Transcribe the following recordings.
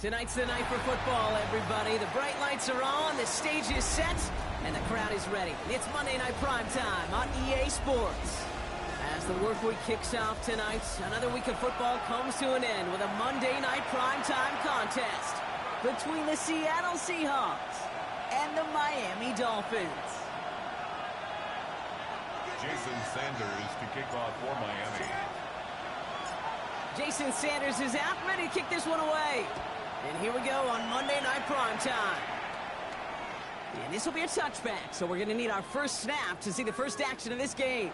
Tonight's the night for football, everybody. The bright lights are on, the stage is set, and the crowd is ready. It's Monday Night Primetime on EA Sports. As the work week kicks off tonight, another week of football comes to an end with a Monday Night Primetime contest between the Seattle Seahawks and the Miami Dolphins. Jason Sanders to kick off for Miami. Jason Sanders is out, ready to kick this one away. And here we go on Monday Night Primetime. And this will be a touchback, so we're going to need our first snap to see the first action of this game.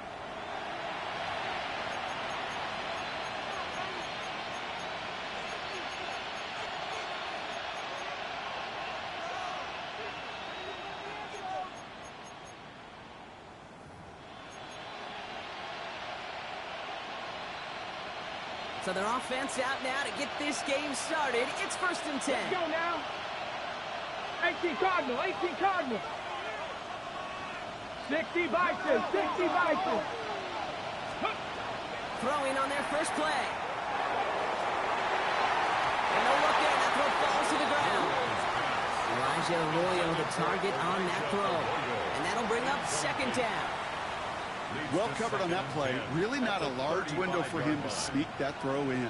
So their offense out now to get this game started. It's 1st and 10. Let's go now. 18 Cardinal, 18 Cardinal. 60 Bison, 60 Bison. Throwing on their first play. And no look in, that throw falls to the ground. Elijah Arroyo the target on that throw. And that'll bring up 2nd down. Well covered on that play. Really not a large window for him to sneak that throw in.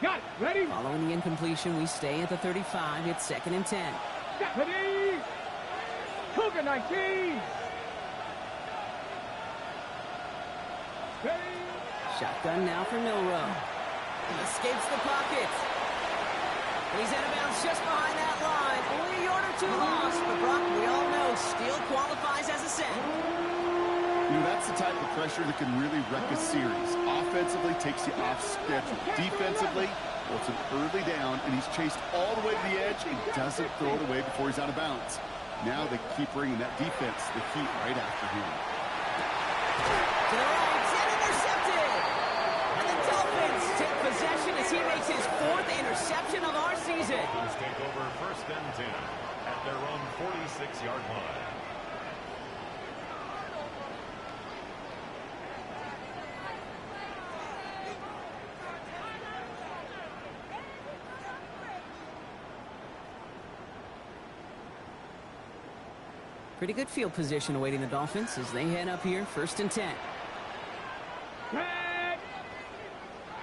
Got it. Ready? Following the incompletion, we stay at the 35. It's 2nd and 10. Ready? Cougar 19. Ready? Shotgun now for Milrow. Escapes the pocket. And he's out of bounds just behind that line. Only a yard or two lost. But Brock, we all know, still qualifies as a sack. You know, that's the type of pressure that can really wreck a series. Offensively, takes you off schedule. Defensively, well, it's an early down, and he's chased all the way to the edge and doesn't throw it away before he's out of bounds. Now they keep bringing that defense, the heat, right after him. To the right, and intercepted! And the Dolphins take possession as he makes his 4th interception of our season. Dolphins take over 1st and 10 at their own 46-yard line. Pretty good field position awaiting the Dolphins as they head up here, 1st and 10. Red.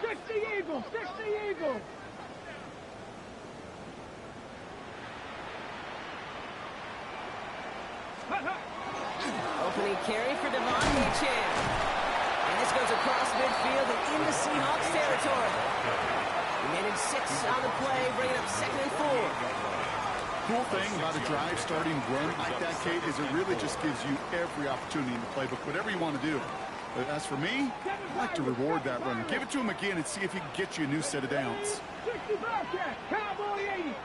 60 Eagles, 60 Eagles. Opening carry for Devontae Chan. And this goes across midfield and into Seahawks territory. He managed 6 on the play, bringing up 2nd and 4. Cool thing about a drive starting run like that, Kate, is it really just gives you every opportunity in the playbook, whatever you want to do. But as for me, I like to reward that run. Give it to him again and see if he can get you a new set of downs. 60 Bobcat, Cowboy 80.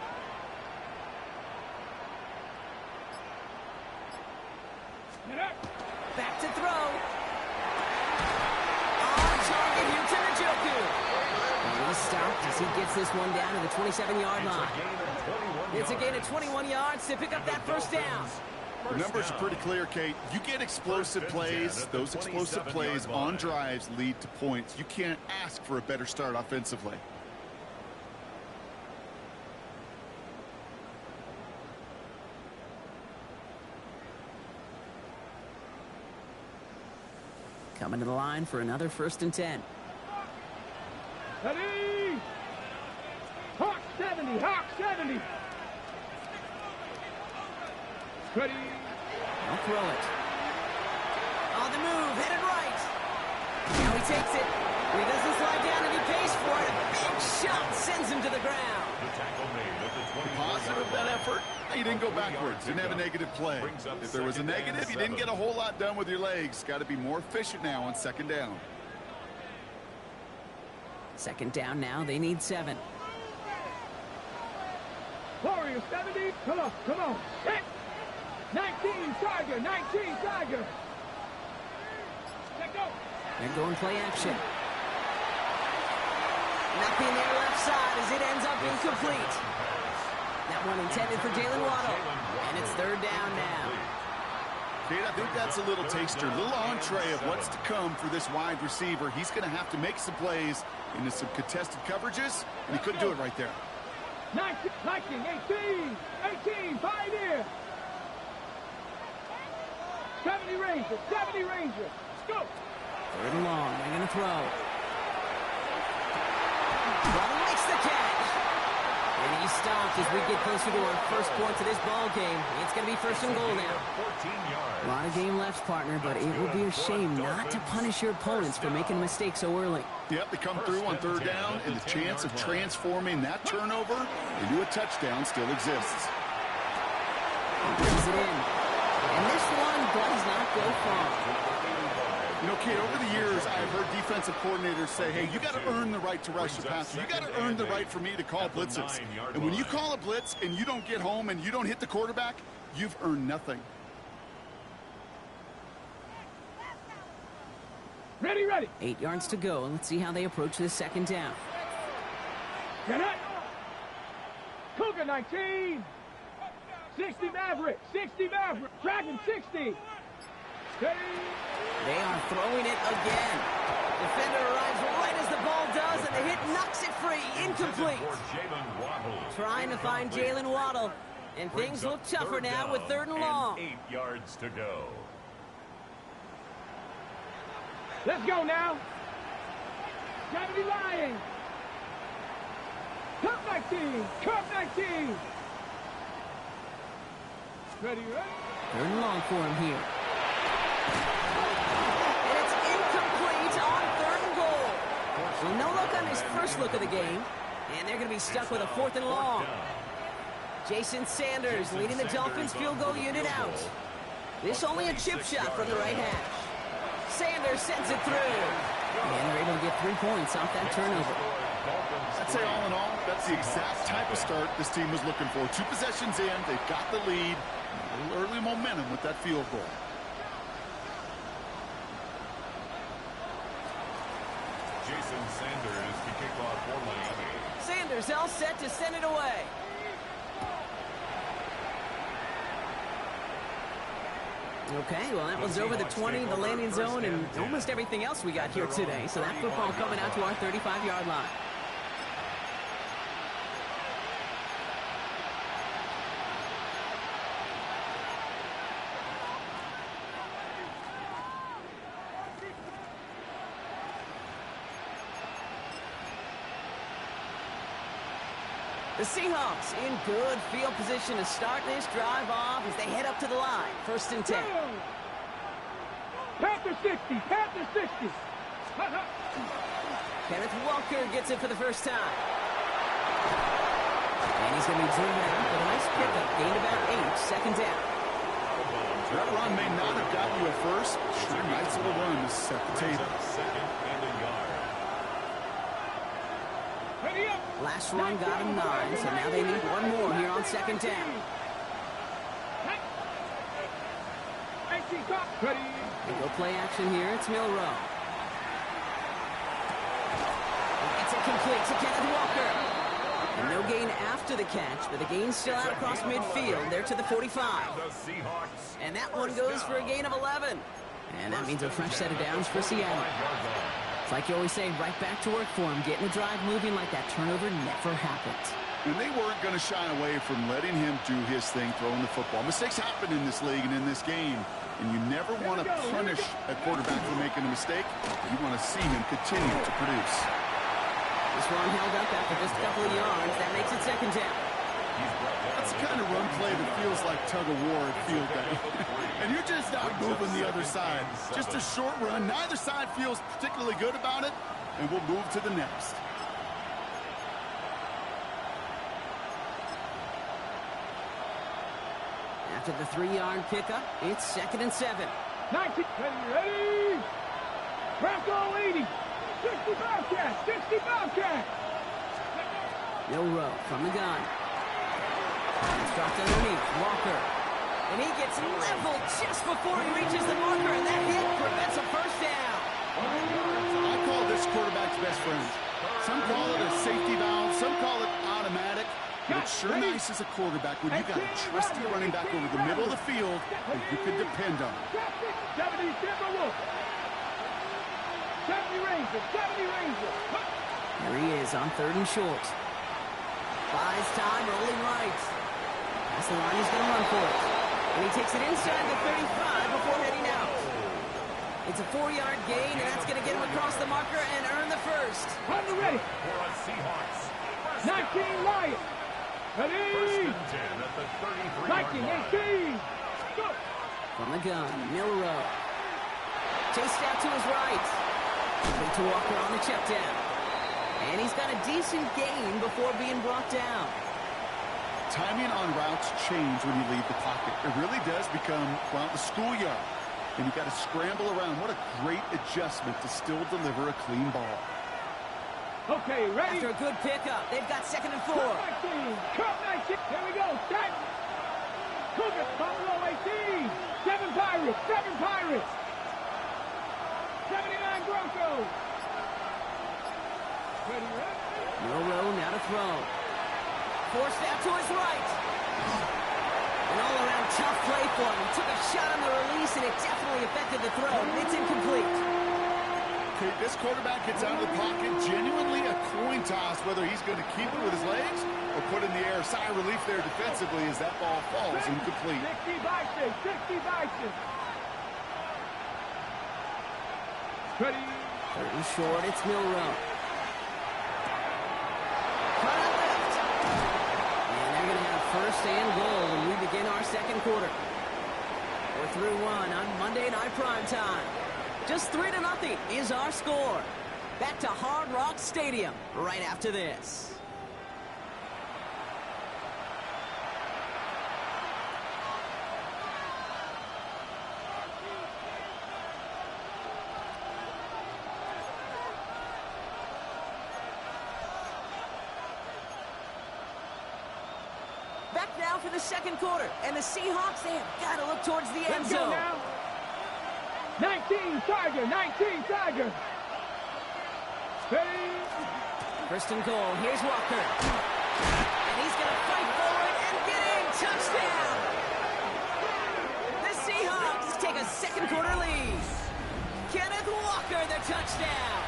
Back to throw. On target here to Njoku. And he's stopped as he gets this one down to the 27-yard line. It's a gain of 21 yards to pick up that 1st down. The numbers are pretty clear, Kate. You get explosive plays. Those explosive plays on drives lead to points. You can't ask for a better start offensively. Coming to the line for another 1st and 10. Ready? Hawk 70, Hawk 70. Ready? I'll throw it. On the move, headed right. Now he takes it. He doesn't slide down and he pays for it. A big shot sends him to the ground. The tackle made at the 20. Positive of that effort, he didn't go backwards. Didn't have a negative play. If there was a negative, you didn't get a whole lot done with your legs. Got to be more efficient now on 2nd down. 2nd down now. They need 7. Warrior 70. Come on, come on. Hit. 19 Tiger, 19 Tiger. Let go. They're going play action. Nothing there left side as it ends up incomplete. That one intended for Jalen Waddle. And it's 3rd down now. Kate, I think that's a little taster, a little entree of what's to come for this wide receiver. He's going to have to make some plays into some contested coverages, and he couldn't do it right there. 19, 18, 18, Pioneer. 70 Ranger, 70 Ranger. Let's go. Third and long. They're going to throw. Waddle makes the catch. And he's stopped as we get closer to our first point to this ball game. It's going to be first and goal now. 14 yards. A lot of game left, partner, but it would be a shame not to punish your opponents for making a mistake so early. Yep, they come through on third down, and the chance of transforming that turnover into a touchdown still exists. Brings it in. And this one does not go far. You know, kid, over the years, I've heard defensive coordinators say, hey, you got to earn the right to rush the passer. You got to earn the right for me to call blitzes. And when you call a blitz and you don't get home and you don't hit the quarterback, you've earned nothing. Ready, ready. 8 yards to go, and let's see how they approach this second down. Get it. Cougar 19. 60 Maverick, 60 Maverick. Dragon 60. Steady. They are throwing it again. Defender arrives right as the ball does, and the hit knocks it free. Incomplete. Trying to find Jalen Waddle. And things look tougher now with third and long. 8 yards to go. Let's go now. 70 Lions. Cup 19. Cup 19. Ready, ready. Third and long for him here. And it's incomplete on third and goal. Well, no look on his first look of the game. And they're going to be stuck with a fourth and long. Jason Sanders leading the Dolphins field goal unit out. This only a chip shot from the right hash. Sanders sends it through. And they're able to get 3 points off that turnover. I'd say all in all, that's the exact type of start this team was looking for. 2 possessions in, they've got the lead. A little early momentum with that field goal. Jason Sanders to kick off for Miami. Sanders all set to send it away. Okay, well, that was over the 20, the landing zone, and almost everything else we got here today. So that football coming out to our 35-yard line. The Seahawks in good field position to start this drive off as they head up to the line. First and 10. Panther 60. Panther 60. Kenneth Walker gets it for the first time. And he's going to be driven out with a nice pickup. Gained about 8. Second down. That run may not have got you at first. Sure, nice little run to set the table. Second and a yard. Last run got him 9, so now they need one more here on second down. They go play action here. It's Milrow. It's incomplete to Kenneth Walker. And no gain after the catch, but the gain's still out across midfield. They're to the 45. And that one goes for a gain of 11. And that means a fresh set of downs for Seattle. It's like you always say, right back to work for him. Getting the drive moving like that turnover never happened. And they weren't going to shy away from letting him do his thing, throwing the football. Mistakes happen in this league and in this game. And you never want to punish a quarterback for making a mistake. You want to see him continue to produce. This run held up after just a couple of yards. That makes it second down. That's the kind of run play that feels like tug-of-war at field day. And you're just not moving the other side. Just a short run. Neither side feels particularly good about it. And we'll move to the next. After the 3-yard pickup, it's second and 7. 19, ready? Bronco 80. 60 Bobcat. 60 Bobcat. Milrow from the gun. It's dropped underneath. Walker. And he gets leveled just before he reaches the marker, and that hit prevents a first down. I call this quarterback's best friend. Some call it a safety valve. Some call it automatic. But it's sure nice as a quarterback when you got a trusty running back over the middle of the field that you can depend on. 70 Timberwolf. 70 Rangers. 70 Rangers. There he is on third and short. Buys time, rolling right. That's the line, he's going to run for it. And he takes it inside the 35 before heading out. It's a 4-yard gain, and that's going to get him across the marker and earn the first. On the ready. For a Seahawks. 19 Lions. Ready. First and 10 at the 33-yard 19, line. 18. Go. From the gun, Milrow. Chased out to his right. Quick to Walker on the check down. And he's got a decent gain before being brought down. Timing on routes change when you leave the pocket. It really does become, well, the schoolyard. And you got to scramble around. What a great adjustment to still deliver a clean ball. Okay, ready. After a good pickup, they've got 2nd and 4. Cup 19. Here we go. Set. Cougar. Buffalo 18. 7 Pirates. 7 Pirates. 79 Broncos. Ready, ready. Milrow now to throw. Forced out to his right. An all-around tough play for him. He took a shot on the release, and it definitely affected the throw. It's incomplete. Okay, this quarterback gets out of the pocket. Genuinely a coin toss whether he's going to keep it with his legs or put in the air. Sigh of relief there defensively as that ball falls incomplete. 60 Bison. 60 Bison. Ready. 3rd and short, it's Milrow. Cut out left. And they're going to have 1st and goal when we begin our 2nd quarter. We're through 1 on Monday Night Primetime. Just 3-0 is our score. Back to Hard Rock Stadium right after this. Back now for the 2nd quarter. And the Seahawks, they have got to look towards the end Let's go zone. now. 19 Tiger. 19 Tiger. Ready. 1st and goal. Here's Walker. And he's going to fight forward and get in. Touchdown. The Seahawks take a 2nd quarter lead. Kenneth Walker, the touchdown.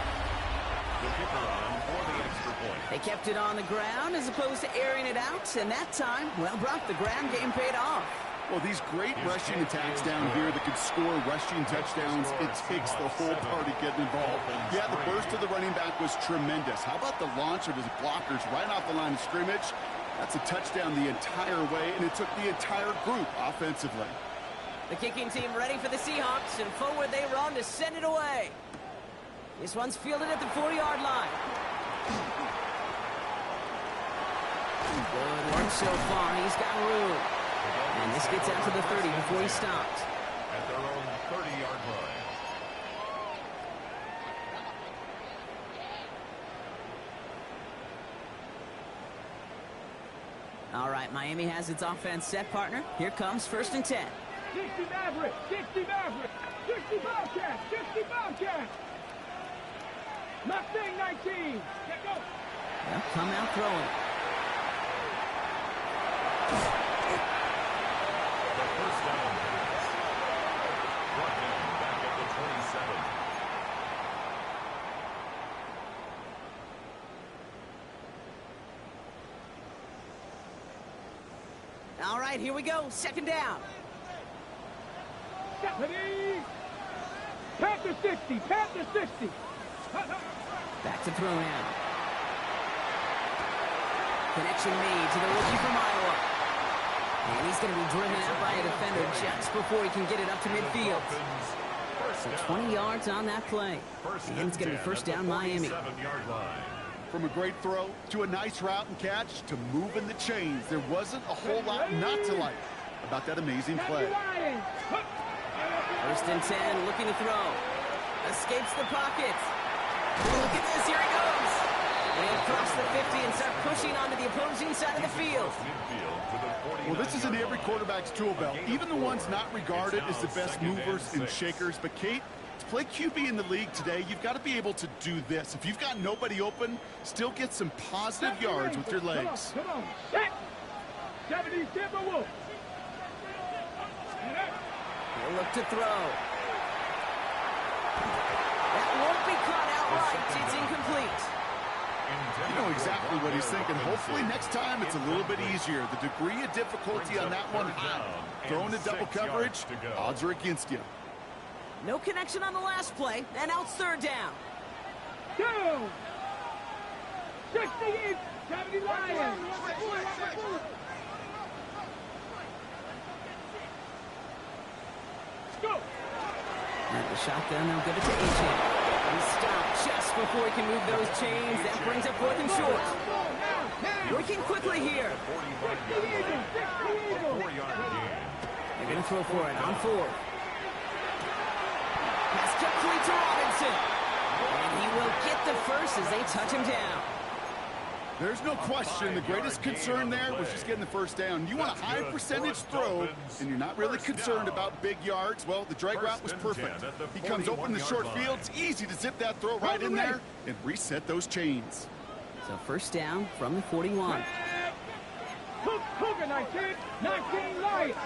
The kicker on for the extra point. They kept it on the ground as opposed to airing it out. And that time, well, Brock, the ground game paid off. Well, these great rushing attacks down here that could score rushing touchdowns, it takes the whole party getting involved. Yeah, the burst of the running back was tremendous. How about the launch of his blockers right off the line of scrimmage? That's a touchdown the entire way, and it took the entire group offensively. The kicking team ready for the Seahawks, and forward they run to send it away. This one's fielded at the 4-yard line. Good work so far. He's got room. And this gets out to the 30 before he stopped. At their own 30-yard line. All right, Miami has its offense set, partner. Here comes 1st and 10. 60 Maverick. 60 Maverick. 60 Bobcat. 60 Bobcat. Mustang 19. Get go. They'll come out throwing. The 1st down pass. Brought down back at the 27. All right, here we go. 2nd down. Ready. Panther 60. Panther 60. Back to throw now. Connection made to the rookie from Iowa. And he's going to be driven out by a defender just before he can get it up to midfield. So 20 yards on that play. And it's going to be 1st down Miami. 7-yard line. From a great throw to a nice route and catch to moving the chains, there wasn't a whole lot not to like about that amazing play. 1st and 10, looking to throw. Escapes the pocket. Look at this, here he goes. And across the 50 and start pushing onto the opposing side of the field. Well, this is in every quarterback's tool belt. Even the ones not regarded as the best movers and shakers. But, Kate, to play QB in the league today, you've got to be able to do this. If you've got nobody open, still get some positive yards with your legs. Come on. Set. 70 Timberwolves. He'll look to throw. That won't be caught outright. It's incomplete. You know exactly what he's thinking. Hopefully next time it's a little bit easier. The degree of difficulty on that one high. Throwing to double coverage, odds are against you. No connection on the last play, and out third down. 2. 68, 70 Lions. Go. And the shotgun, they'll give it to Achan. He's stopped just before he can move those chains. That brings up 4th and short. Working quickly here. 4-yard gain. They're going to throw for it on 4. Pass complete to Robinson. And he will get the first as they touch him down. There's no question. The greatest concern there was just getting the first down. You want a high percentage throw, and you're not really concerned about big yards. Well, the drag route was perfect. He comes open in the short field. It's easy to zip that throw right in there and reset those chains. So first down from the 41. Cougar 19 Lions.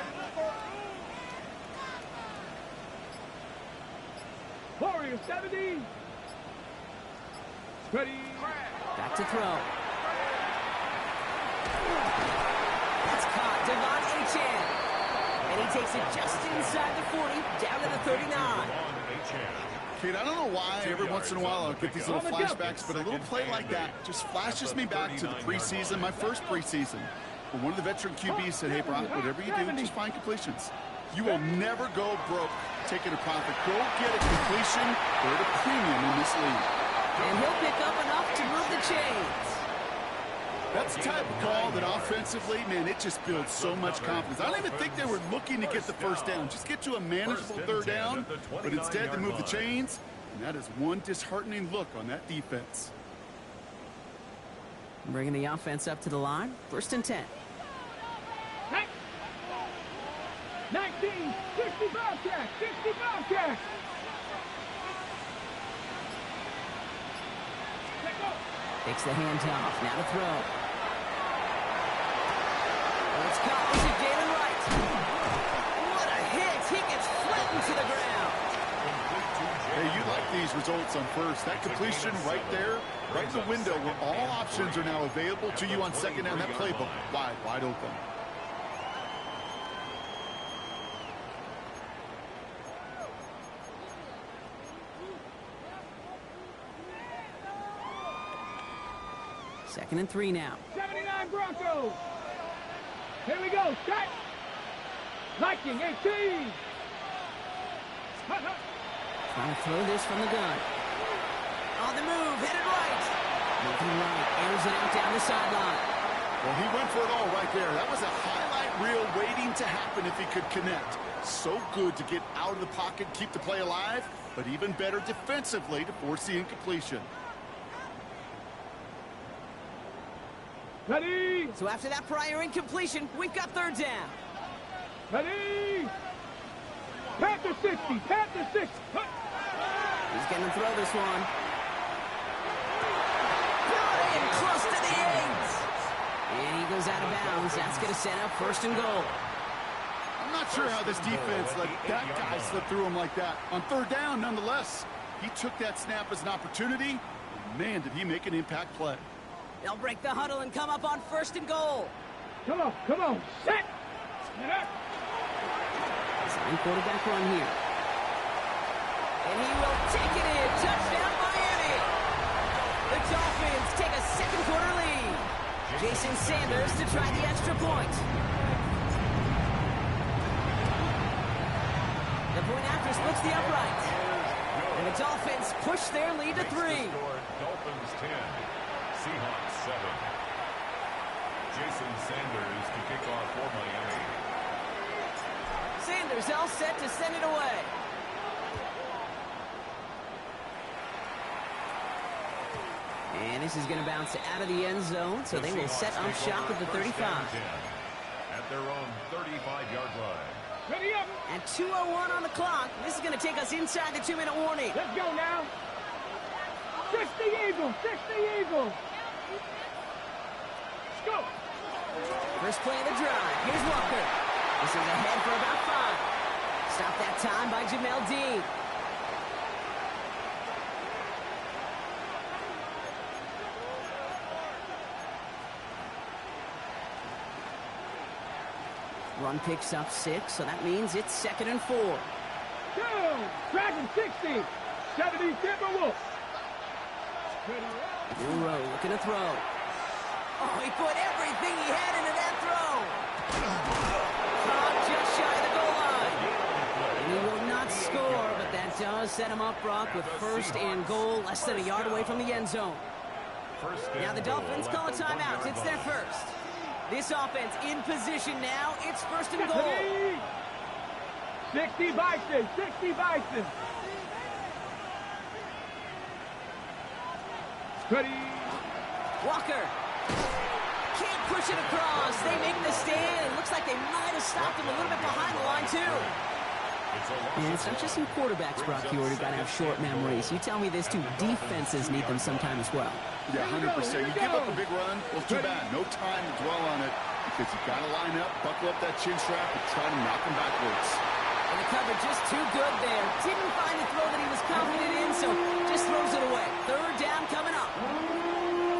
Warrior 70. Ready. Back to throw. That's caught. Devon Achan. And he takes it just inside the 40, down to the 39. Kate, I don't know why every once in a while I'll get these little flashbacks, but a little play like that just flashes me back to the preseason, my first preseason. When one of the veteran QBs said, hey, Brock, whatever you do, just find completions. You will never go broke taking a profit. Go get a completion or a premium in this league. And he'll pick up enough to move the chains. That's the type of call that offensively, man, it just builds so much confidence. I don't even think they were looking to get the first down. Just get to a manageable third down, but instead they move the chains, and that is one disheartening look on that defense. Bringing the offense up to the line. 1st and 10. 19, 60 Bobcat, 60 Bobcat. Takes the handoff. Now to throw. It's caught. Is it Jalen Wright? What a hit. He gets flattened to the ground. Hey, you like these results on first. That completion right there, right in the window where all options are now available to you on second down. That playbook wide open. Second and 3 now. 79 Broncos. Here we go. Set. Viking 18. Trying to throw this from the gun. On the move, headed right. Looking right, airs it out down the sideline. Well, he went for it all right there. That was a highlight reel waiting to happen if he could connect. So good to get out of the pocket, keep the play alive, but even better defensively to force the incompletion. Ready. So after that prior incompletion, we've got third down. Ready. Panther 60. Panther 6. He's going to throw this one. Got in close to the 8. And he goes out of bounds. That's going to set up 1st and goal. I'm not sure how this defense let that guy slip through him like that. On third down, nonetheless, he took that snap as an opportunity. Man, did he make an impact play. They'll break the huddle and come up on 1st and goal. Come on. Set. Sign quarterback run here. And he will take it in. Touchdown, Miami. The Dolphins take a second quarter lead. Jason Sanders to try the extra point. The point after splits the upright. And the Dolphins push their lead to 3. Dolphins 10, Seahawks 7. Jason Sanders to kick off for Miami. Sanders all set to send it away. And this is going to bounce out of the end zone, so they will set up shop at the 35. At their own 35-yard line. Ready up. And 2:01 on the clock. This is going to take us inside the 2-minute warning. Let's go now. 60 Eagles. 60 Eagles. Let's go. First play of the drive. Here's Walker. This is ahead for about 5. Stop that time by Jamel Dean. Run picks up 6, so that means it's 2nd and 4. Go! Dragon 60! 70 Timberwolves! Milroe looking to throw. Oh, he put everything he had into that throw. Caught just shy of the goal line. And he will not score, but that does set him up, Brock, with 1st and goal, less than a yard away from the end zone. Now the Dolphins call a timeout. It's their first. This offense in position now. It's 1st and goal. 60 Bison! 60 Bison! Steady! Walker. Can't push it across. They make the stand. It looks like they might have stopped him a little bit behind the line, too. And it's not just some quarterbacks, Brock, you already got to have short memories. You tell me this, too. Defenses need them sometime as well. Yeah, 100%. You give up a big run, well, too bad. No time to dwell on it because you got to line up, buckle up that chin strap, and try to knock them backwards. And the cover just too good there. Didn't find the throw that he was confident in, so just throws it away. 3rd down coming up.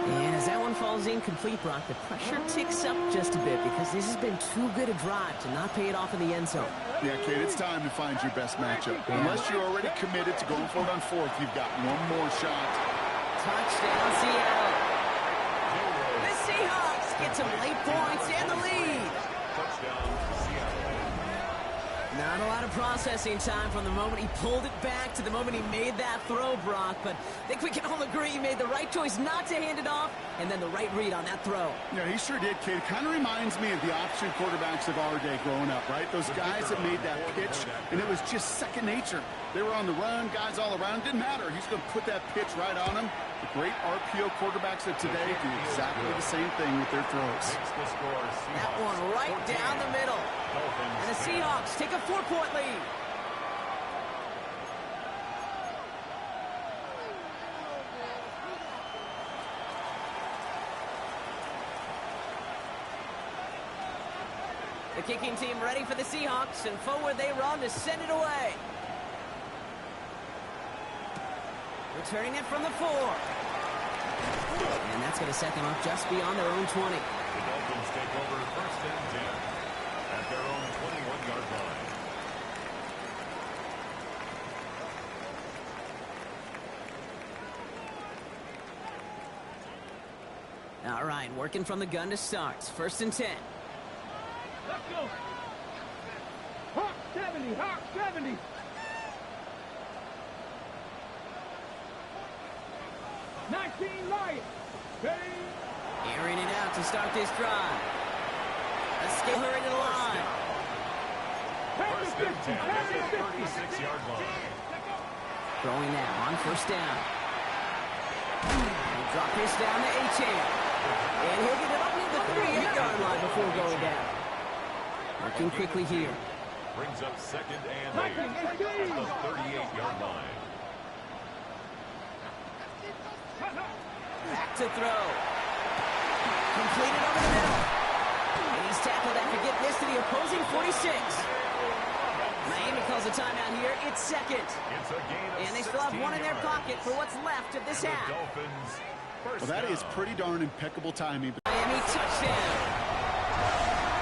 And as that one falls incomplete, Brock, the pressure ticks up just a bit because this has been too good a drive to not pay it off in the end zone. Yeah, Kate, it's time to find your best matchup. Unless you're already committed to going for it on 4th, you've got one more shot. Touchdown, Seattle. The Seahawks get some late points and the lead. Touchdown, Seattle. Not a lot of processing time from the moment he pulled it back to the moment he made that throw, Brock. But I think we can all agree he made the right choice not to hand it off, and then the right read on that throw. Yeah, he sure did, Kate. Kind of reminds me of the option quarterbacks of our day growing up, right? Those guys that made that pitch, and it was just second nature. They were on the run, guys all around. Didn't matter. He's going to put that pitch right on them. The great RPO quarterbacks of today do exactly the same thing with their throws. That one right down the middle. And the Seahawks take a 4-point lead. The kicking team ready for the Seahawks, and forward they run to send it away. Returning it from the 4. And that's going to set them up just beyond their own 20. The Dolphins take over 1st and 10 at their own 21-yard line. All right, working from the gun to start. 1st and 10. Let's go! Hawk 70! Hawk 70! Lions. Airing it out to start this drive. A skiller into the line. 1st and 10 at the 36-yard line. Throwing now on 1st down. He'll drop this down to A-Chain. And he'll get it up near the 38-yard line before going down. Working quickly here. Brings up 2nd and 8 at the 38-yard line. Back to throw. Completed over the middle. And he's tackled after getting this to the opposing 46. Miami calls a timeout here. It's 2nd. It's a gain of and they still have 1 in their pocket for what's left of this half. Well, that is pretty darn impeccable timing. Miami touchdown.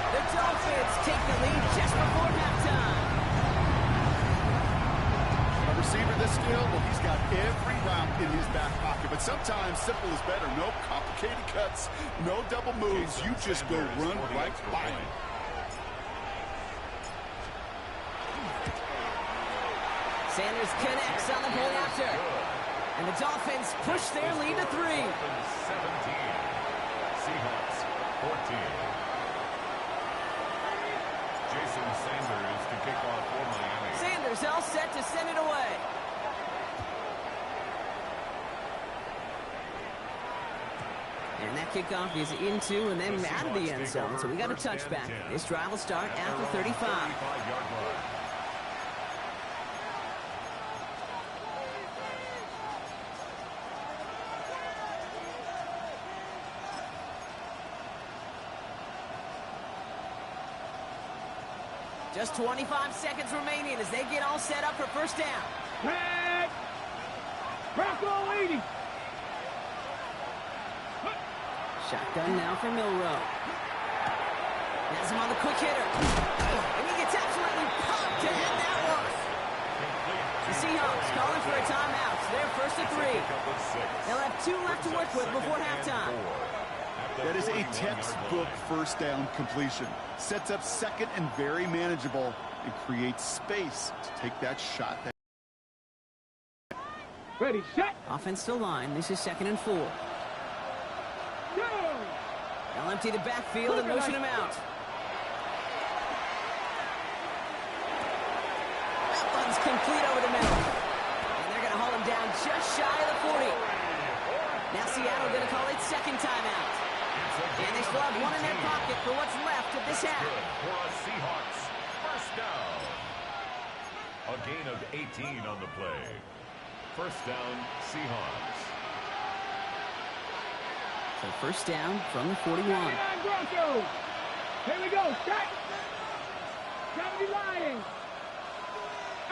The Dolphins take the lead just before halftime. A receiver this skilled, well, he's got every route in his back pocket. But sometimes simple is better. No complicated cuts, no double moves. You just go run right by him. Sanders connects on the point after. And the Dolphins push their lead to 3. 17. Seahawks 14. Jason Sanders to kick off for Miami. Sanders all set to send it away. And that kickoff is into and then out of the end zone. So we got a touchback. This drive will start at the 35. Just 25 seconds remaining as they get all set up for 1st down. Tag! Bronco 80! Shotgun now for Milroe. Has him on the quick hitter. And he gets absolutely pumped to end that one. The Seahawks calling for a timeout. They're first and 3. They'll have 2 left to work with before halftime. That is a textbook first down completion. Sets up second and very manageable and creates space to take that shot. Ready, set. Offense to line. This is 2nd and 4. Go. They'll empty the backfield and motion him out. That one's complete over the middle. And they're going to hold him down just shy of the 40. Now Seattle going to call it second timeout. And they still have 1 in their pocket for what's left of this half. For a Seahawks first down. A gain of 18 on the play. First down, Seahawks. So first down from the 41. Broncos. Here we go. Set. 70 Lions.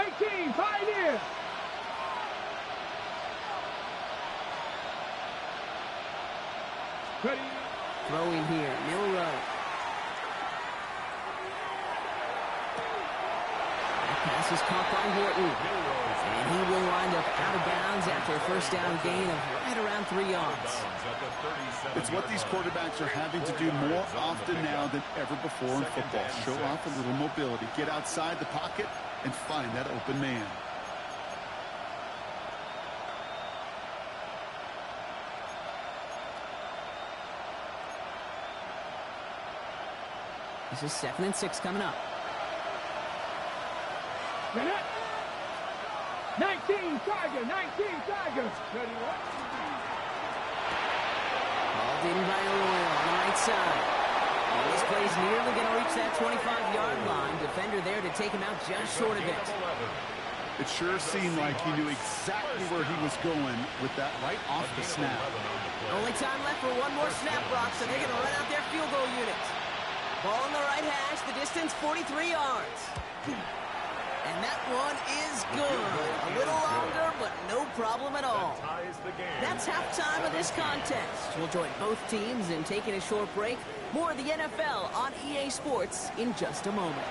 18 Pioneers. Ready. Throwing here, Milrow. That pass is caught by Horton. And he will wind up out of bounds after a first down gain of right around 3 yards. It's what these quarterbacks are having to do more often now than ever before in football. Show off a little mobility, get outside the pocket, and find that open man. This is 2nd and 6 coming up. Minute. 19 Tigers. 19 Tigers. Ready, what? Balled in by Arroyo on the right side. And this play's nearly going to reach that 25-yard line. Defender there to take him out just short of it. It sure seemed like he knew exactly where he was going with that right off the snap. Only time left for one more snap, Brock, so they're going to run out their field goal unit. Ball on the right hash, the distance 43 yards. And that one is good. A little longer, but no problem at all. That's halftime of this contest. We'll join both teams in taking a short break. More of the NFL on EA Sports in just a moment.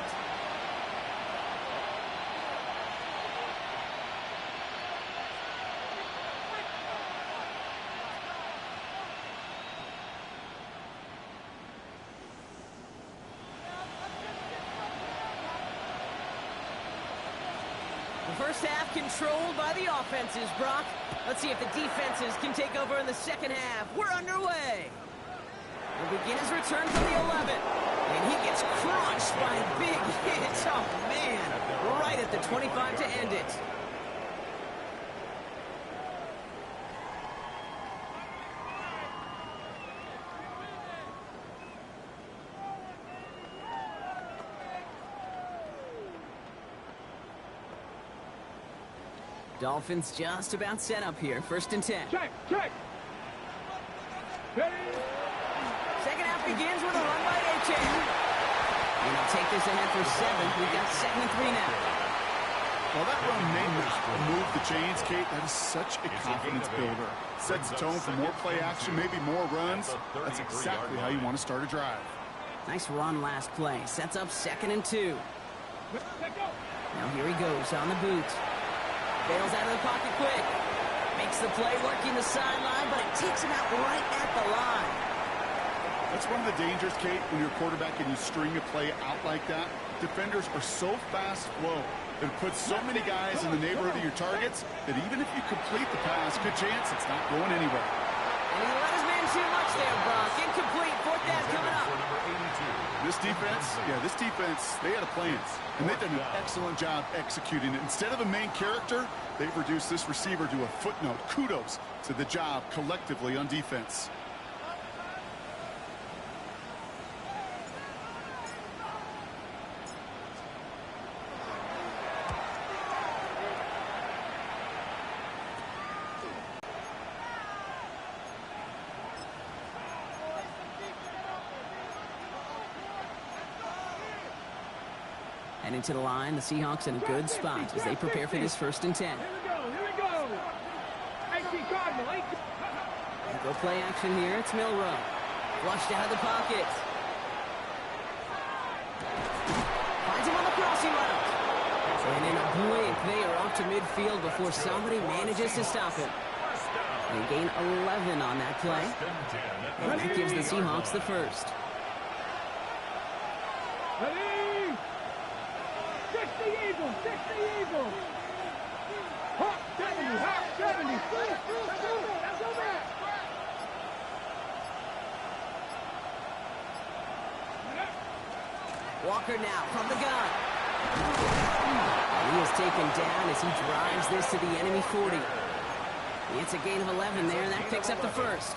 The first half controlled by the offenses, Brock. Let's see if the defenses can take over in the second half. We're underway. We'll begin his return from the 11. And he gets crushed by a big hit. Oh, man. Right at the 25 to end it. Dolphins just about set up here. First and 10. Check. Ready. Second half begins with a run by A-Chain. And they'll take this ahead for 7. We've got 2nd and 3 now. Well, that run may not move the chains, Kate. That is such a confidence builder. Sets the tone for more play action, maybe more runs. That's exactly how you want to start a drive. Nice run last play. Sets up 2nd and 2. Now here he goes on the boot. Bails out of the pocket quick. Makes the play working the sideline, but it takes him out right at the line. That's one of the dangers, Kate, when you're a quarterback and you string a play out like that. Defenders are so fast flow. It puts so many guys in the neighborhood of your targets that even if you complete the pass, good chance it's not going anywhere. And he let his man too much there, Brock. Incomplete. 4th down coming up. This defense, they had a plan. And they've done an excellent job executing it. Instead of a main character, they've reduced this receiver to a footnote. Kudos to the job collectively on defense. And into the line, the Seahawks in a good spot as they prepare for this 1st and 10. Here we go. 18 Cardinal. 18. Go play action here. It's Milrow. Flushed out of the pocket. Finds him on the crossing route. And in a blink, they are off to midfield before somebody manages to stop him. They gain 11 on that play. And that gives the Seahawks the first. Ready? 60 Eagles, 60 Eagles. Hawk 70, Hawk 70. Let's go back. Walker now from the gun. He is taken down as he drives this to the enemy 40. It's a gain of 11 there, and that picks up the first.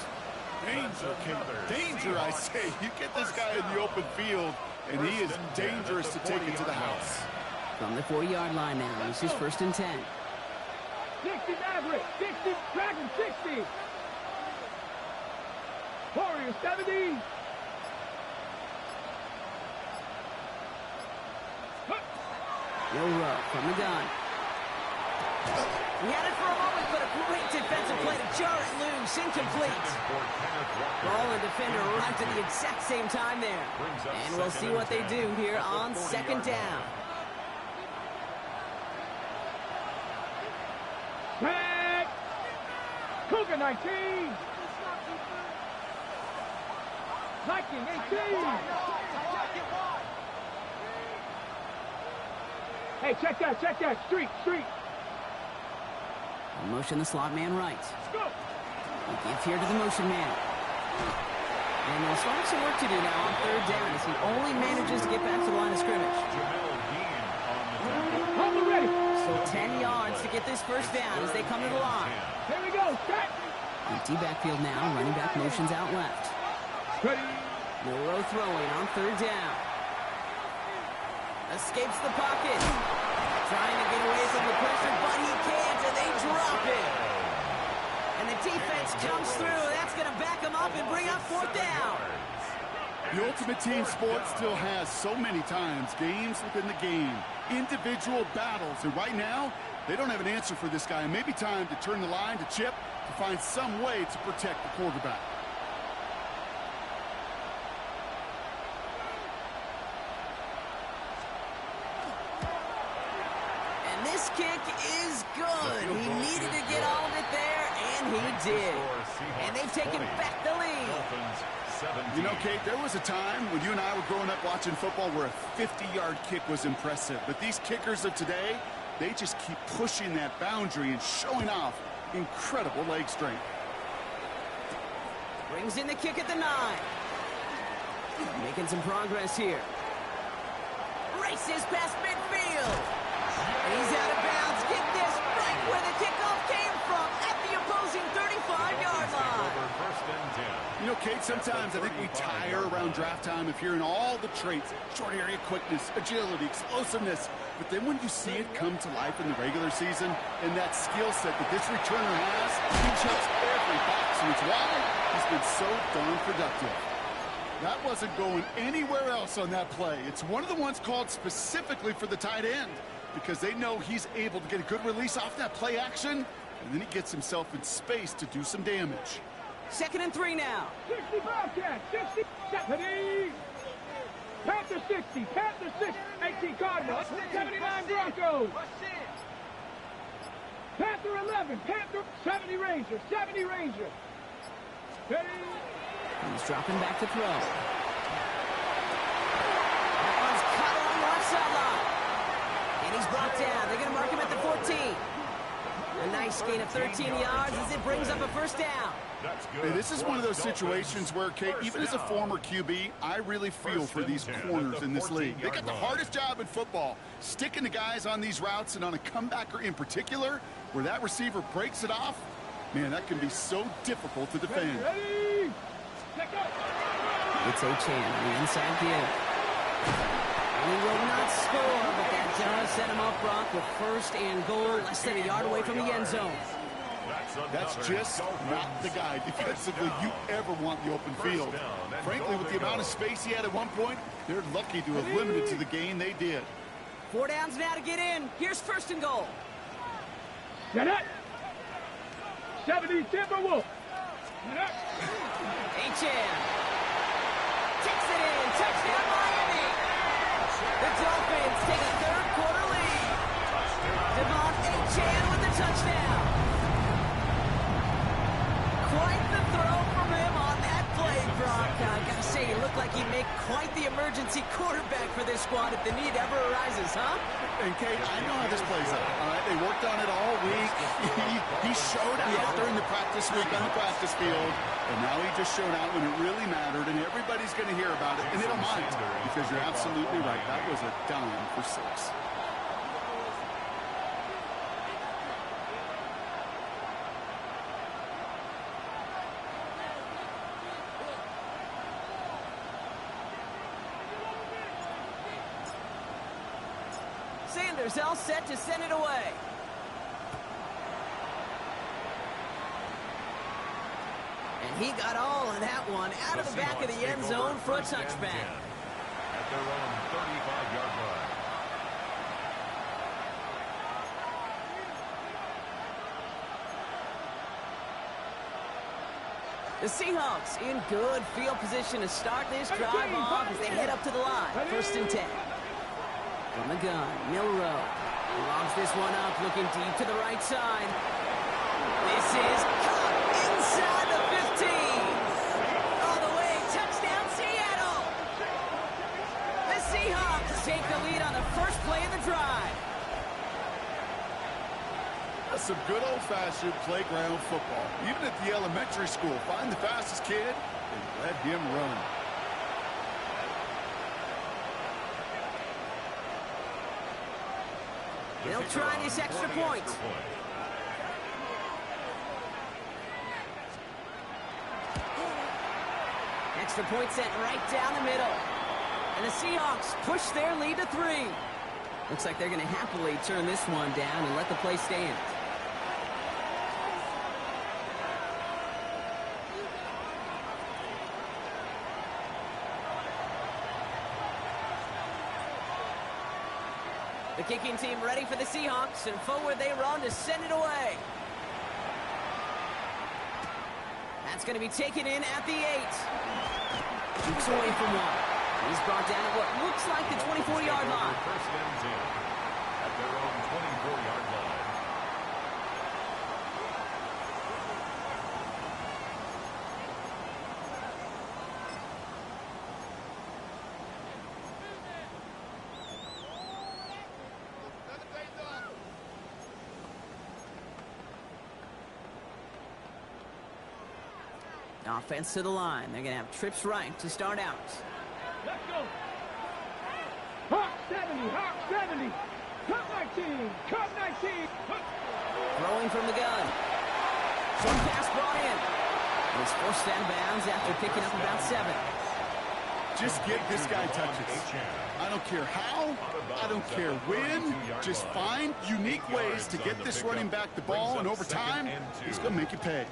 Danger, Kate. Danger, I say. You get this guy in the open field, and he is dangerous to take it to the house. From the 40-yard line now, this is 1st and 10. 60 Maverick, 60 Dragon, 60. Warriors 70. Rowe from the gun. He had it for a moment, but a great defensive play to jar it loose. Incomplete. Ball and defender arrived at the exact same time there. And we'll see what they do here on 2nd down. Set. Cougar 19. Viking 18. Hey, check that. Street. Motion the slot man right. Go. He gives here to the motion man. And they'll still have some work to do now on 3rd down as he only manages to get back to the line of scrimmage. Hold ready. So 10 yards to get this 1st down as they come to the line. Here we go. Set. Empty backfield now. Running back motions out left. Ready. Milrow throwing on 3rd down. Escapes the pocket. Trying to get away from the pressure, but he can't, and they drop it. And the defense comes through. That's going to back him up and bring up 4th down. The ultimate team sport still has so many times games within the game, individual battles, and right now, they don't have an answer for this guy. It may be time to turn the line to Chip to find some way to protect the quarterback. This kick is good. He needed to get all of it there, and he did. And they've taken back the lead. You know, Kate, there was a time when you and I were growing up watching football where a 50-yard kick was impressive. But these kickers of today, they just keep pushing that boundary and showing off incredible leg strength. Brings in the kick at the 9. Making some progress here. Races past midfield. He's out of bounds. Get this, right where the kickoff came from, at the opposing 35-yard line. You know, Kate, sometimes I think we tire around draft time of hearing all the traits, short area quickness, agility, explosiveness. But then when you see it come to life in the regular season, and that skill set that this returner has, he checks every box, and it's why he's been so darn productive. That wasn't going anywhere else on that play. It's one of the ones called specifically for the tight end, because they know he's able to get a good release off that play action, and then he gets himself in space to do some damage. 2nd and 3 now. 60 Bobcats, 60, 70. Panther 60, Panther 6, 18 Cardinals, 79 Broncos. Panther 11, Panther 70 Rangers, 70 Rangers. Ready? He's dropping back to throw. That one's cut on the left sideline. And he's brought down. They're going to mark him at the 14. A nice gain of 13 yards as it brings up a 1st down. Hey, this is one of those situations where, Kate, even as a former QB, I really feel for these corners in this league. They got the hardest job in football, sticking the guys on these routes and on a comebacker in particular, where that receiver breaks it off. Man, that can be so difficult to defend. Ready? It's H.N. on the inside give. And he will not score, but that does set him up, Brock, with 1st and goal, less than a yard away from the end zone. That's just not the guy defensively you ever want in the open field. Frankly, with the amount of space he had at one point, they're lucky to have limited to the gain they did. 4 downs now to get in. Here's 1st and goal. Get it. 70 Timberwolves. Get it. H.N. takes it in. Touchdown, Miami. Achane with the touchdown. Quite the throw from him on that play, Brock. Gotta say, he looked like he'd make quite the emergency quarterback for this squad if the need ever arises, huh? And, Kate, I know how this plays out, all right? They worked on it all week. He showed out during the practice week on the practice field, and now he just showed out when it really mattered, and everybody's going to hear about it, and they don't mind, because you're absolutely right. That was a dime for 6. Sanders all set to send it away. And he got all of that one out of the back of the end zone for a touchback. At their own 35-yard line. The Seahawks in good field position to start this drive off as they head up to the line. 1st and 10. From the gun, Milrow lobs this one up, looking deep to the right side. This is caught inside the 15. All the way, touchdown Seattle. The Seahawks take the lead on the first play of the drive. That's some good old-fashioned playground football. Even at the elementary school, find the fastest kid and let him run. They'll try this extra point. Extra point sent right down the middle. And the Seahawks push their lead to 3. Looks like they're going to happily turn this one down and let the play stand. The kicking team ready for the Seahawks, and forward they run to send it away. That's going to be taken in at the 8. Jukes away from one. He's brought down at what looks like the 24-yard line. 1st and 10 at their own 24-yard line. Offense to the line. They're going to have trips right to start out. Let's go. Hawk 70, Hawk 70. Cut 19, cut 19. Throwing from the gun. One pass brought in. And he's forced out of bounds after picking up about 7. Just give this guy touches. I don't care how, I don't care when. Just find unique ways to get this running back the ball, and over time, he's going to make you pay.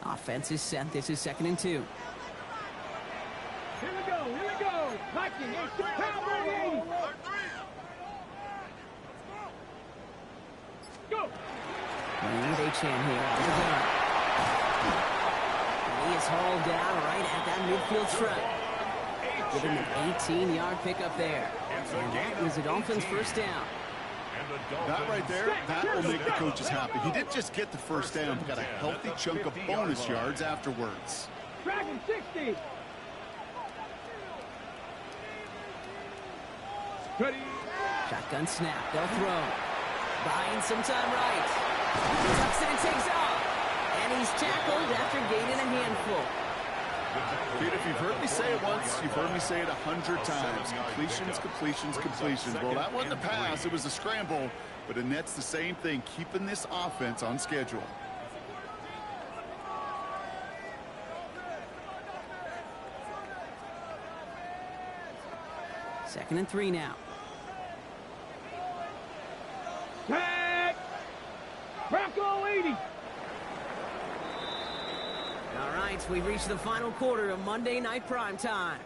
Offense is set. This is 2nd and 2. Here we go, here we go. Viking, pound, baby. Go. With Achane here out of the gun. And he is hauled down right at that midfield stripe. Giving an 18-yard pickup there. And that was the Dolphins' first down. That right there, that will make the coaches happy. He didn't just get the first down, he got a healthy chunk of bonus yards afterwards. Dragon 60. Ready. Shotgun snap. They'll throw. Buying some time right. He tucks it and takes off. And he's tackled after gaining a handful. Dude, if you've heard me say it once, you've heard me say it 100 times. Completions, completions, completions. Well, that wasn't a pass. It was a scramble. But it nets the same thing, keeping this offense on schedule. Second and 3 now. Tag. Bronco 80. All right, we've reached the final quarter of Monday Night Primetime.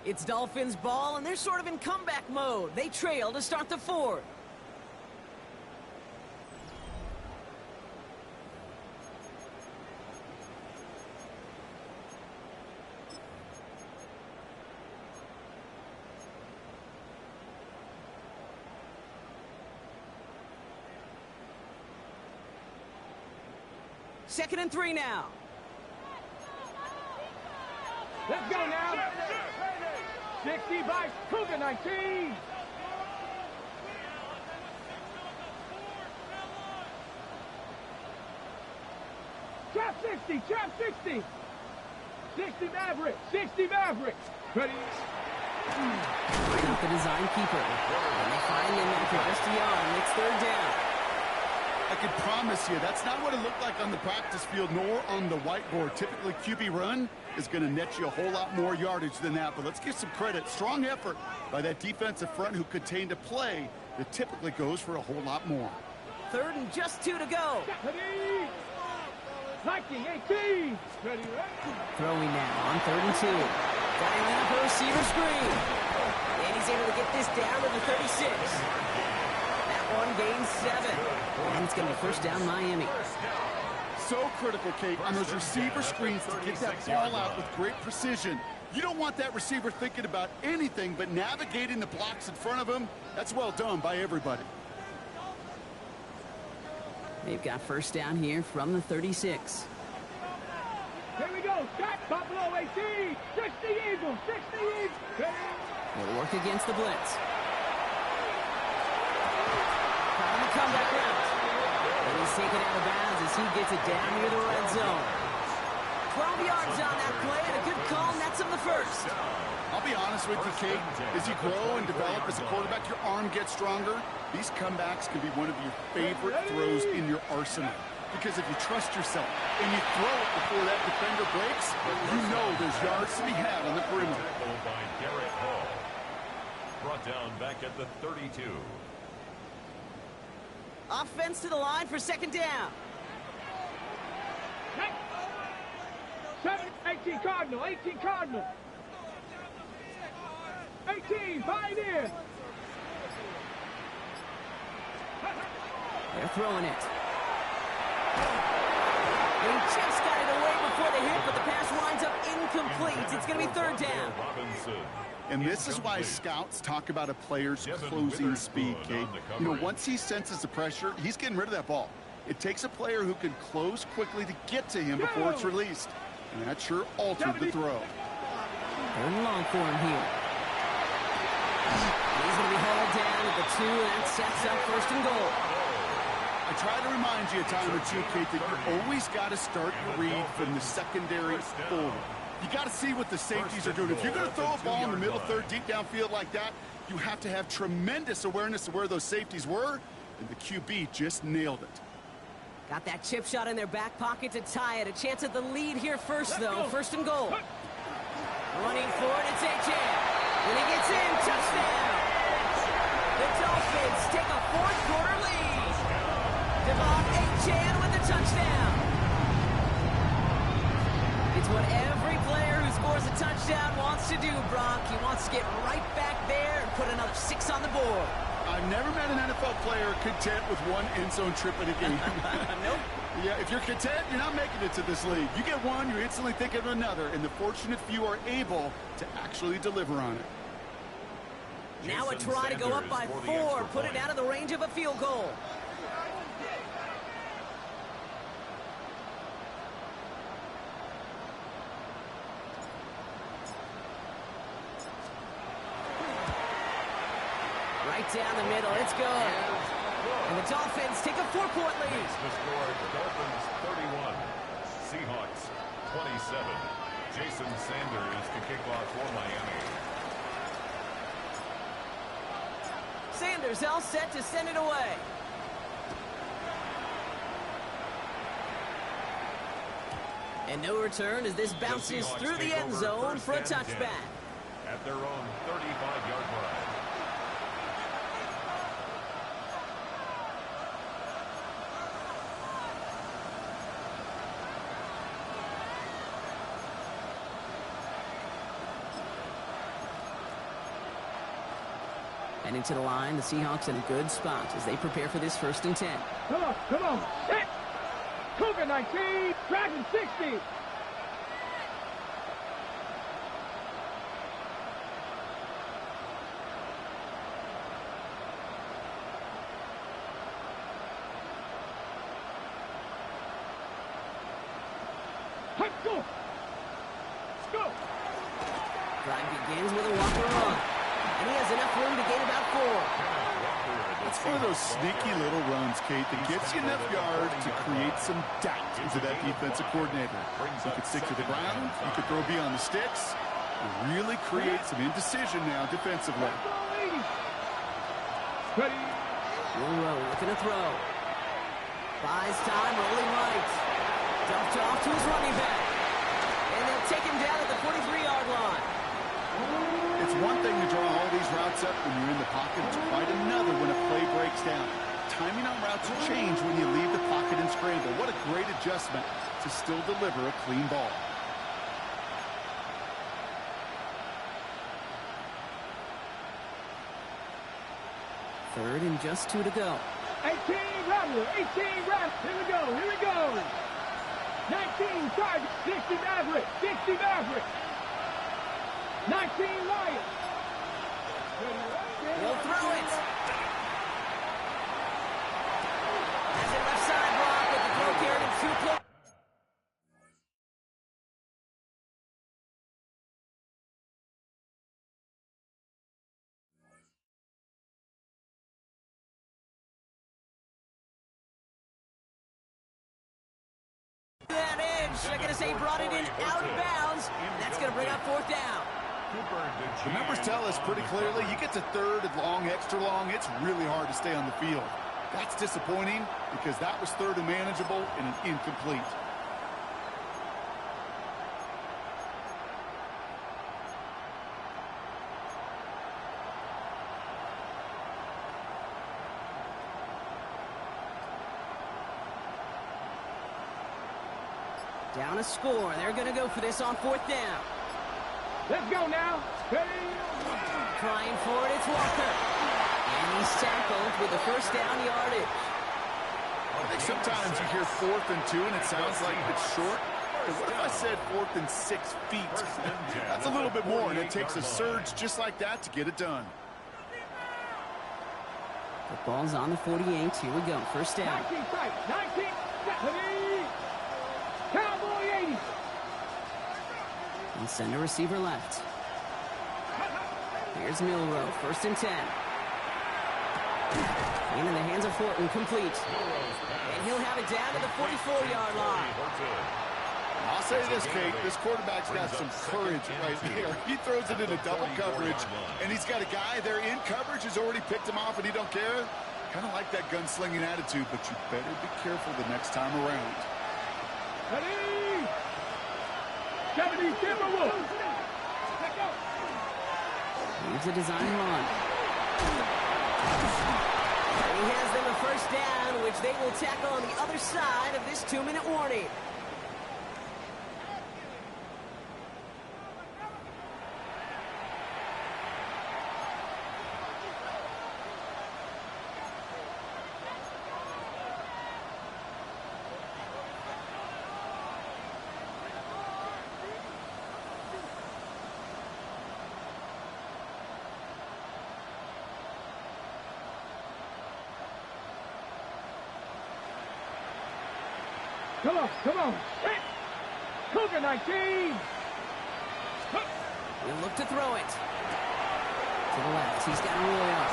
It's Dolphins ball, and they're sort of in comeback mode. They trail to start the 4th. 2nd and 3 now. Let's go now. 65, Cougar 19. Trap 60, trap 60. 60 Mavericks, 60 Mavericks. Ready? Bring up the design keeper. And they find him at the rest of the arm. It's 3rd down. I can promise you, that's not what it looked like on the practice field, nor on the whiteboard. Typically, QB run is going to net you a whole lot more yardage than that. But let's give some credit. Strong effort by that defensive front who contained a play that typically goes for a whole lot more. 3rd and just 2 to go. Ready? Nike 18. Ready? Throwing now on 3rd and 2. Dialing up a receiver screen. And he's able to get this down to the 36. That one gains 7. And it's going to be 1st down Miami. So critical, Kate, on those receiver screens to get that ball out with great precision. You don't want that receiver thinking about anything but navigating the blocks in front of him. That's well done by everybody. They've got 1st down here from the 36. Here we go. Start Buffalo 18. 60 Eagles. 60 Eagles. They'll work against the blitz. On the comeback route. And he's taken out of bounds as he gets it down near the red zone. 12 yards on that play and a good call, nets him the 1st. I'll be honest with you, Kate. As you grow and develop as a quarterback, your arm gets stronger. These comebacks can be one of your favorite throws in your arsenal. Because if you trust yourself and you throw it before that defender breaks, you know there's yards to be had on the perimeter. By Garrett Hall. Brought down back at the 32. Offense to the line for 2nd down. 18 Cardinal. 18 Cardinal. 18 Pioneer. They're throwing it. They just got it away before the hit, but the pass winds up incomplete. It's going to be 3rd down. And this is why scouts talk about a player's closing speed, Kate. You know, once he senses the pressure, he's getting rid of that ball. It takes a player who can close quickly to get to him before it's released. And that sure altered the throw. 3rd and long for him here. He's going to be hauled down at the 2, and that sets up 1st and goal. I try to remind you a time or two, Kate, that you always got to start your read from the secondary forward. You got to see what the safeties are doing. If you're going to throw a ball in the middle third, deep downfield like that, you have to have tremendous awareness of where those safeties were, and the QB just nailed it. Got that chip shot in their back pocket to tie it. A chance at the lead here first, though. 1st and goal. Running for it, it's A-Chan. When he gets in, touchdown. The Dolphins take a 4th quarter lead. Devon A-Chan with the touchdown. It's what every player who scores a touchdown wants to do, Brock. He wants to get right back there and put another 6 on the board. I've never met an NFL player content with one end zone trip in a game. Nope. Yeah, if you're content, you're not making it to this league. You get one, you instantly think of another, and the fortunate few are able to actually deliver on it. Now a try to go up by 4, put it out of the range of a field goal. Right down the middle, it's good. And the Dolphins take a 4-point lead. The score, Dolphins 31, Seahawks 27. Jason Sanders to kick off for Miami. Sanders all set to send it away. And no return as this bounces through the end zone for a touchback. At their own 35-yard line. And into the line, the Seahawks in a good spot as they prepare for this 1st and 10. Come on, set. Cougar 19, Dragon 60. Let's go. Let's go. Drive begins with a Walker run. And he has enough room to gain about 4. It's one of those sneaky little runs, Kate, that gets you enough yards to create some doubt into that defensive coordinator. You could stick to the ground. You could throw beyond the sticks. You really create some indecision now defensively. Ready. Monroe looking to throw. Buys time, rolling right. Dumped off to his running back. And they'll take him down at the 43-yard line. It's one thing to draw all these routes up when you're in the pocket. It's quite another when a play breaks down. Timing on routes will change when you leave the pocket and scramble. What a great adjustment to still deliver a clean ball. Third and just 2 to go. 18 Rattler, 18 Rattler. Here we go, here we go. 19 Target, 60 Maverick, 60 Maverick. 19 Lions. He'll throw it. Has it left side block with the throw carried in 2 close. That edge, they're going to say brought it in out of bounds. That's going to bring up 4th down. The numbers tell us pretty clearly, you get to 3rd and long, extra long, it's really hard to stay on the field. That's disappointing because that was 3rd and manageable and an incomplete. Down a score. They're going to go for this on 4th down. Let's go now. Ready. Trying for it, it's Walker. And he's tackled with the 1st down yardage. I think sometimes you hear 4th and 2 and it sounds like it's short. But what if I said 4th and 6 feet? That's a little bit more, and it takes a surge just like that to get it done. The ball's on the 48. Here we go. 1st down. 19 tight. 19. Cowboy 80. And send a receiver left. Here's Milrow. 1st and 10. Into the hands of Horton. Complete. And he'll have it down to the 44-yard line. I'll say this, Kate. This quarterback's got some courage right there. He throws it into double coverage, and he's got a guy there in coverage who's already picked him off, and he don't care. Kind of like that gunslinging attitude, but you better be careful the next time around. Ready. 70 Timberwolves. Here's a design run. And he has them a 1st down, which they will tackle on the other side of this 2-minute warning. Come on, come on. Hit. Cougar 19. He'll look to throw it. To the left. He's got a roll up.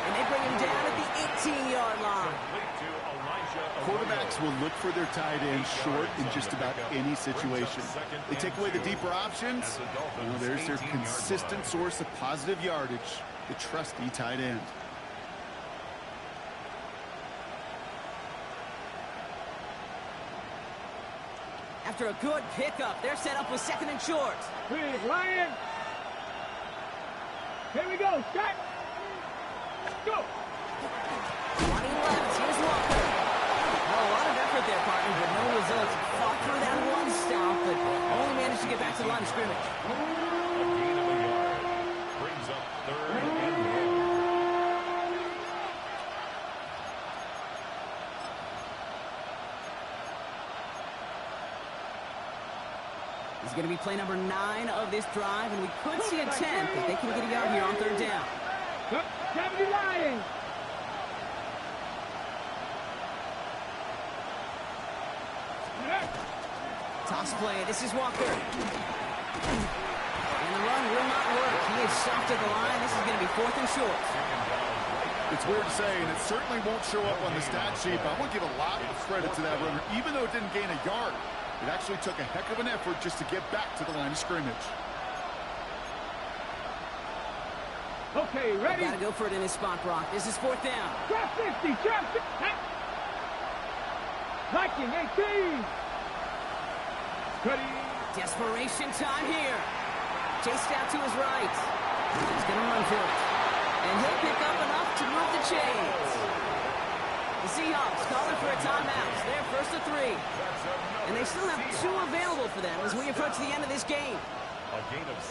And they bring him down at the 18-yard line. Quarterbacks will look for their tight end short in just about any situation. They take away the deeper options. Well, there's their consistent source of positive yardage, the trusty tight end. After a good pickup, they're set up with 2nd and short. Big Lion. Here we go. Shot. Let's go. 20 left. Here's Walker. Oh, a lot of effort there, partner, but no results. Fought through that one stop, but only managed to get back to the line of scrimmage. A gain of a yard. Brings up 3rd and 1. He's going to be play number 9 of this drive, and we could see a 10th if they can get a yard here on 3rd down. 70 Lions. Toss play. This is Walker. And the run will not work. He is stopped at the line. This is going to be 4th and short. It's weird to say, and it certainly won't show up on the stat sheet, but I want to give a lot of credit to that runner. Even though it didn't gain a yard, it actually took a heck of an effort just to get back to the line of scrimmage. Okay, ready? Got to go for it in his spot, Brock. This is 4th down. Drop 60, drop 60. Viking 18. Ready? Desperation time here. Chased out to his right. He's going to run for it. And he'll pick up enough to move the chains. The Seahawks calling for a timeout. They're 1st and 3. And they still have 2 available for them as we approach the end of this game.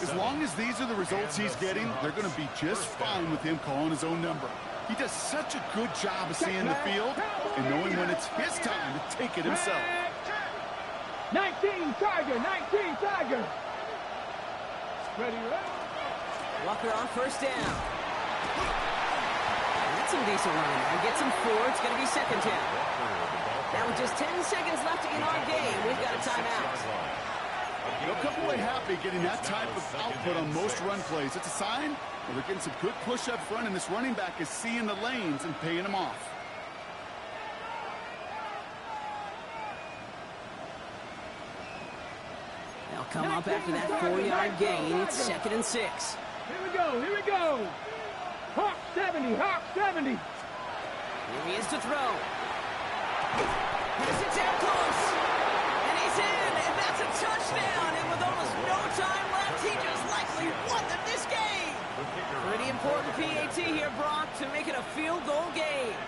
As long as these are the results he's getting, they're going to be just fine with him calling his own number. He does such a good job of seeing the field and knowing when it's his time to take it himself. 19 Tiger, 19 Tiger. Ready, ready. Walker on 1st down. That's some decent running there. Gets him 4. It's going to be 2nd down. Now with just 10 seconds left in our game, we've got a timeout. They'll come away happy getting that type of output on most run plays. It's a sign that they're getting some good push up front, and this running back is seeing the lanes and paying them off. They'll come up after that 4-yard gain. It's 2nd and 6. Here we go, here we go. Hawk 70, Hawk 70. Here he is to throw. He's it down close. And he's in, and that's a touchdown. And with almost no time left, he just likely won them this game. Pretty important PAT here, Brock, to make it a field goal game.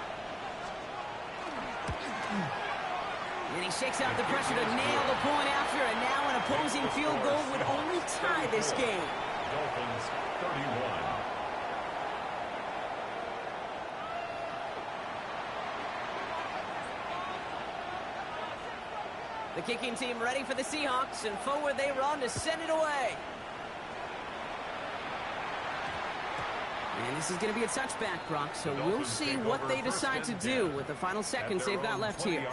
And he shakes out the pressure to nail the point after, and now an opposing field goal would only tie this game. Dolphins 31. The kicking team ready for the Seahawks, and forward they run to send it away. And this is going to be a touchback, Brock, so we'll see what they decide to do with the final seconds they've got left here.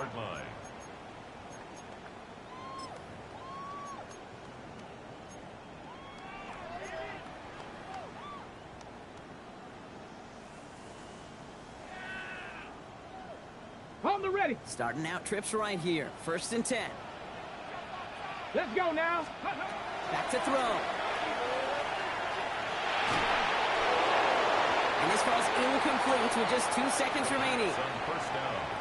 On the ready. Starting out trips right here. 1st and 10. Let's go now. Back to throw. And this falls incomplete with just 2 seconds remaining.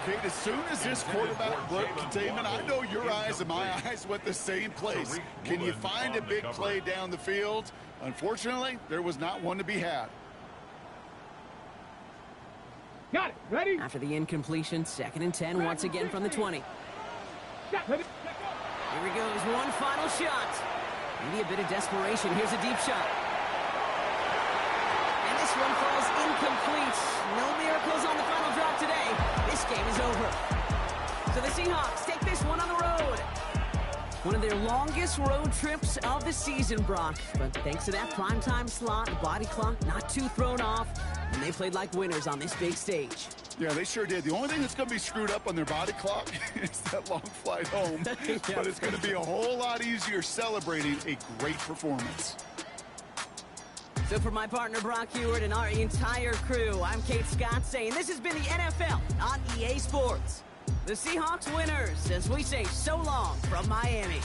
Kate, as soon as this quarterback broke containment, I know your eyes and my eyes went the same place. Can you find a big play down the field? Unfortunately, there was not one to be had. Got it. Ready? After the incompletion, 2nd and 10 once again from the 20. Ready. Here he goes, one final shot. Maybe a bit of desperation. Here's a deep shot. And this one falls incomplete. No miracles on the final drive today. This game is over. So the Seahawks take this one on the road. One of their longest road trips of the season, Brock. But thanks to that primetime slot, the body clock not too thrown off, and they played like winners on this big stage. Yeah, they sure did. The only thing that's going to be screwed up on their body clock is that long flight home. Yeah. But it's going to be a whole lot easier celebrating a great performance. So for my partner, Brock Heward, and our entire crew, I'm Kate Scott saying this has been the NFL on EA Sports. The Seahawks winners, as we say so long from Miami.